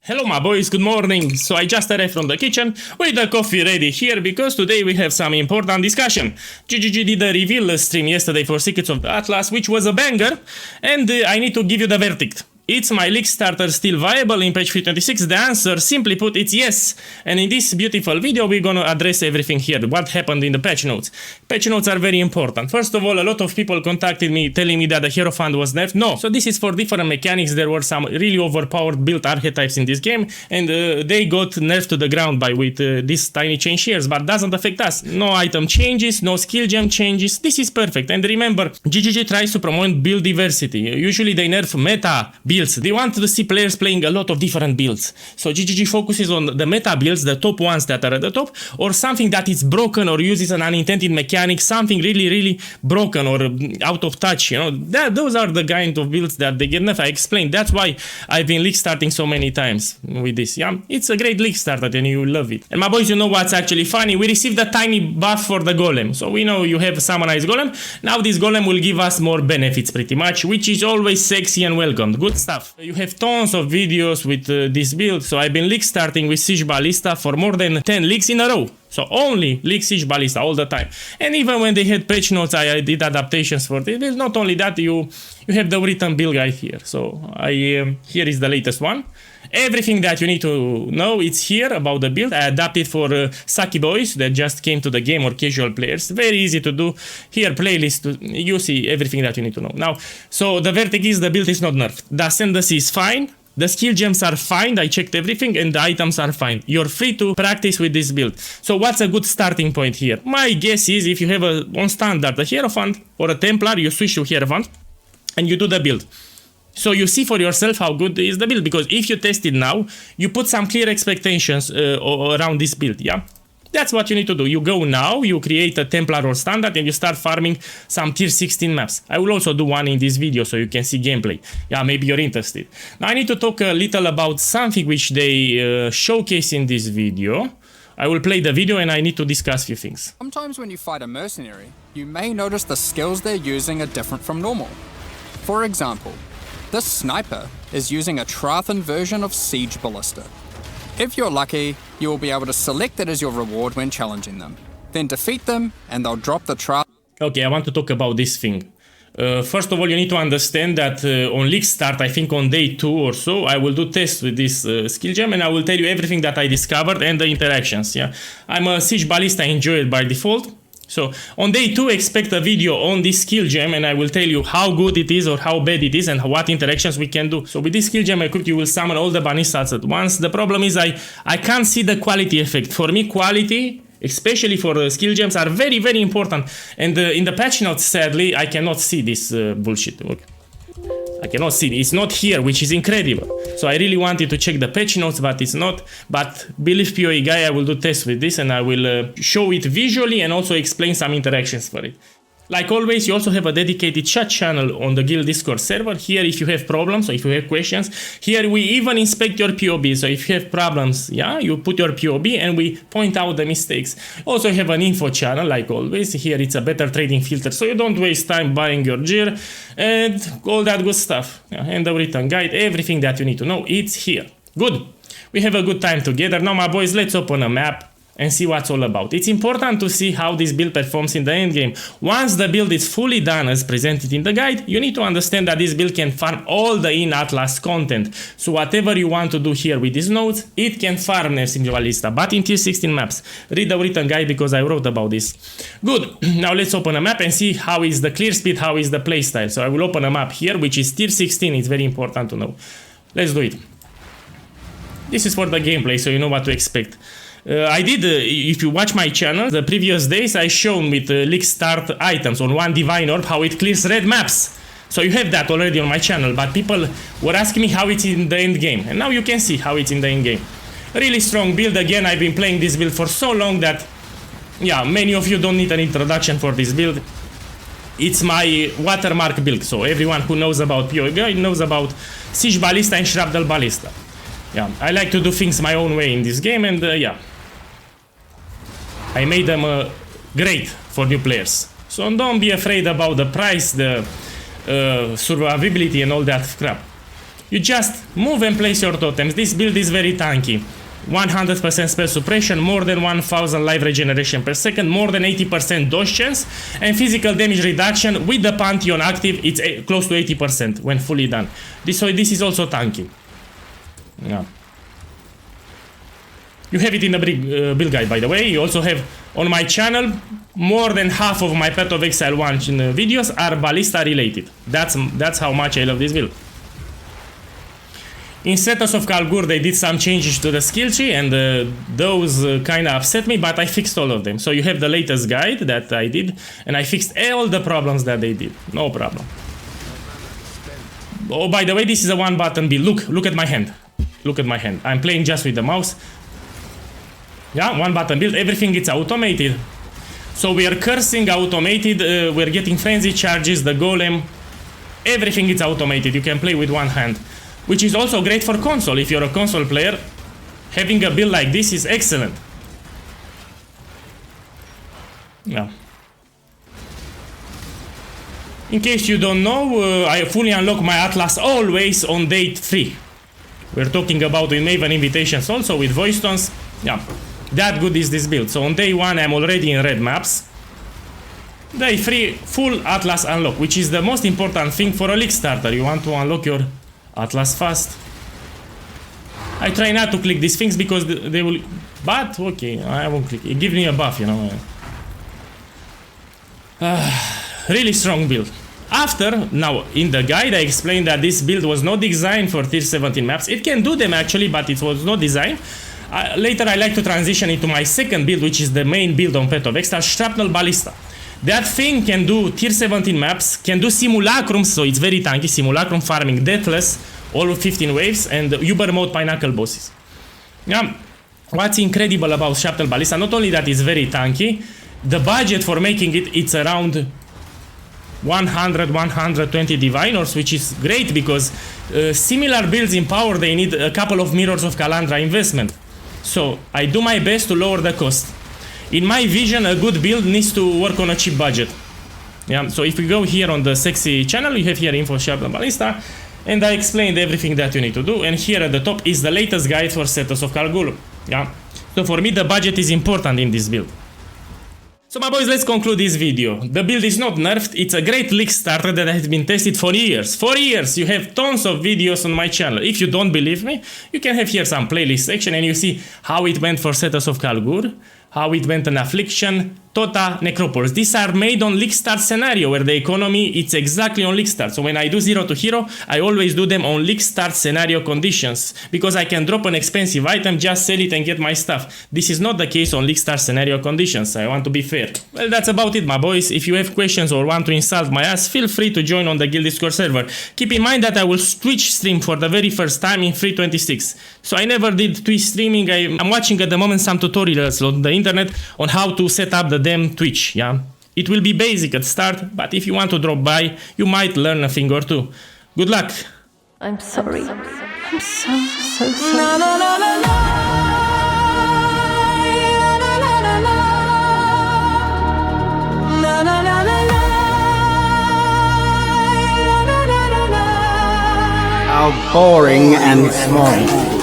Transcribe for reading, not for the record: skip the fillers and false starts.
Hello my boys, good morning. So I just arrived from the kitchen with the coffee ready here because today we have some important discussion. GGG did a reveal stream yesterday for Secrets of the Atlas, which was a banger, and I need to give you the verdict. Is my League starter still viable in patch 326? The answer, simply put, it's yes. And in this beautiful video, we're gonna address everything here. What happened in the patch notes? Patch notes are very important. First of all, a lot of people contacted me telling me that the Hero Fund was nerfed. No. So this is for different mechanics. There were some really overpowered build archetypes in this game, and they got nerfed to the ground with these tiny change here, but doesn't affect us. No item changes, no skill gem changes. This is perfect. And remember, GGG tries to promote build diversity. Usually they nerf meta builds. They want to see players playing a lot of different builds. So GGG focuses on the meta builds, the top ones that are at the top, or something that is broken or uses an unintended mechanic, something really broken or out of touch, you know. Those are the kind of builds that they get nerfed. I explained. That's why I've been league starting so many times with this, yeah. It's a great league starter and you will love it. And my boys, you know what's actually funny? We received a tiny buff for the golem. So we know you have summonized golem. Now this golem will give us more benefits pretty much, which is always sexy and welcomed. Good stuff. You have tons of videos with this build. So I've been league starting with Siege Ballista for more than 10 leagues in a row. So only League Siege Ballista all the time. And even when they had patch notes, I did adaptations for this build. Not only that, you have the written build guide here. So here is the latest one. Everything that you need to know, it's here about the build. I adapted for Saki boys that just came to the game or casual players. Very easy to do. Here, playlist, you see everything that you need to know. Now, so the verdict is the build is not nerfed. The ascendancy is fine. The skill gems are fine, I checked everything, and the items are fine. You're free to practice with this build. So what's a good starting point here? My guess is if you have on standard a Hero Fund or a Templar, you switch to Hero Fund and you do the build. So you see for yourself how good is the build, because if you test it now, you put some clear expectations around this build, yeah? That's what you need to do. You go now, you create a Templar or Standard, and you start farming some tier 16 maps. I will also do one in this video so you can see gameplay. Yeah, maybe you're interested. Now I need to talk a little about something which they showcase in this video. I will play the video and I need to discuss a few things. Sometimes when you fight a mercenary, you may notice the skills they're using are different from normal. For example, this sniper is using a Trathan version of Siege Ballista. If you're lucky, you will be able to select it as your reward when challenging them. Then defeat them, and they'll drop the Trathan. Okay, I want to talk about this thing. First of all, you need to understand that on League Start, I think on day 2 or so, I will do tests with this skill gem, and I will tell you everything that I discovered and the interactions, yeah. I'm a Siege Ballista, I enjoy it by default. So on day 2, expect a video on this skill gem, and I will tell you how good it is or how bad it is and what interactions we can do. So with this skill gem equipped, you will summon all the Ballistas at once. The problem is I can't see the quality effect. For me, quality, especially for skill gems, are very important. And in the patch notes, sadly, I cannot see this bullshit. Look. I cannot see it. It's not here, which is incredible. So I really wanted to check the patch notes, but it's not. But believe POEGuy, I will do tests with this and I will show it visually and also explain some interactions for it. Like always, you also have a dedicated chat channel on the guild Discord server. Here, if you have problems or if you have questions, here we even inspect your POB. So if you have problems, yeah, you put your POB and we point out the mistakes. Also have an info channel, like always. Here it's a better trading filter, so you don't waste time buying your gear and all that good stuff. Yeah, and the written guide, everything that you need to know, it's here. Good. We have a good time together. Now, my boys, let's open a map and see what's all about. It's important to see how this build performs in the endgame. Once the build is fully done as presented in the guide, you need to understand that this build can farm all the in-Atlas content. So whatever you want to do here with these nodes, it can farm near Siege Ballista, but in tier 16 maps. Read the written guide because I wrote about this. Good, now let's open a map and see how is the clear speed, how is the playstyle. So I will open a map here, which is tier 16, it's very important to know. Let's do it. This is for the gameplay, so you know what to expect. I did, if you watch my channel, the previous days I shown with League Start items on one Divine Orb how it clears red maps. So you have that already on my channel, but people were asking me how it's in the end game. And now you can see how it's in the end game. Really strong build. Again, I've been playing this build for so long that, yeah, many of you don't need an introduction for this build. It's my watermark build, so everyone who knows about POEGuy knows about Siege Ballista and Shrapnel Ballista. Yeah, I like to do things my own way in this game, and yeah. I made them great for new players. So don't be afraid about the price, the survivability and all that crap. You just move and place your totems. This build is very tanky. 100% spell suppression, more than 1000 life regeneration per second, more than 80% dodge chance, and physical damage reduction with the Pantheon active, it's close to 80% when fully done. So this is also tanky. Yeah. You have it in the build guide, by the way. You also have on my channel, more than half of my Path of Exile 1 videos are Ballista related. That's how much I love this build. In Setos of Kalgur, they did some changes to the skill tree, and those kind of upset me, but I fixed all of them. So you have the latest guide that I did, and I fixed all the problems that they did. No problem. Oh, by the way, this is a one-button build. Look at my hand. Look at my hand. I'm playing just with the mouse. Yeah, one-button build. Everything is automated. So we are cursing automated. We're getting frenzy charges, the golem. Everything is automated. You can play with one hand. Which is also great for console. If you're a console player, having a build like this is excellent. Yeah. In case you don't know, I fully unlock my Atlas always on day 3. We're talking about with Maven invitations also with voice tones. Yeah, that good is this build. So on day 1 I'm already in red maps. Day 3, full Atlas unlock, which is the most important thing for a league starter. You want to unlock your Atlas fast. I try not to click these things because they will... But, okay, I won't click. It gives me a buff, you know. Really strong build. After, now, in the guide I explained that this build was not designed for tier 17 maps. It can do them actually, but it was not designed. Later I like to transition into my second build, which is the main build on Path of Exile, Shrapnel Ballista. That thing can do tier 17 maps, can do simulacrum, so it's very tanky, simulacrum farming, deathless, all 15 waves, and Uber mode pinnacle bosses. Yeah, what's incredible about Shrapnel Ballista, not only that it's very tanky, the budget for making it, it's around 100-120 diviners, which is great because similar builds in power, they need a couple of mirrors of Kalandra investment. So I do my best to lower the cost. In my vision, a good build needs to work on a cheap budget. Yeah, so if we go here on the sexy channel, you have here info Shrapnel Ballista, and I explained everything that you need to do. And here at the top is the latest guide for Setos of Kalgur. Yeah, so for me the budget is important in this build. So my boys, let's conclude this video. The build is not nerfed, it's a great league starter that has been tested for years. For years, you have tons of videos on my channel. If you don't believe me, you can have here some playlist section and you see how it went for Setos of Kalgur, how it went on Affliction, Tota, Necropolis. These are made on League Start scenario where the economy it's exactly on League Start. So when I do 0 to hero, I always do them on League Start scenario conditions because I can drop an expensive item, just sell it and get my stuff. This is not the case on League Start scenario conditions. I want to be fair. Well, that's about it, my boys. If you have questions or want to insult my ass, feel free to join on the Guild Discord server. Keep in mind that I will Twitch stream for the very first time in 3.26. So I never did Twitch streaming. I'm watching at the moment some tutorials on the internet on how to set up the damn Twitch, yeah? It will be basic at start, but if you want to drop by, you might learn a thing or two. Good luck! I'm sorry. I'm so sorry. How boring and small.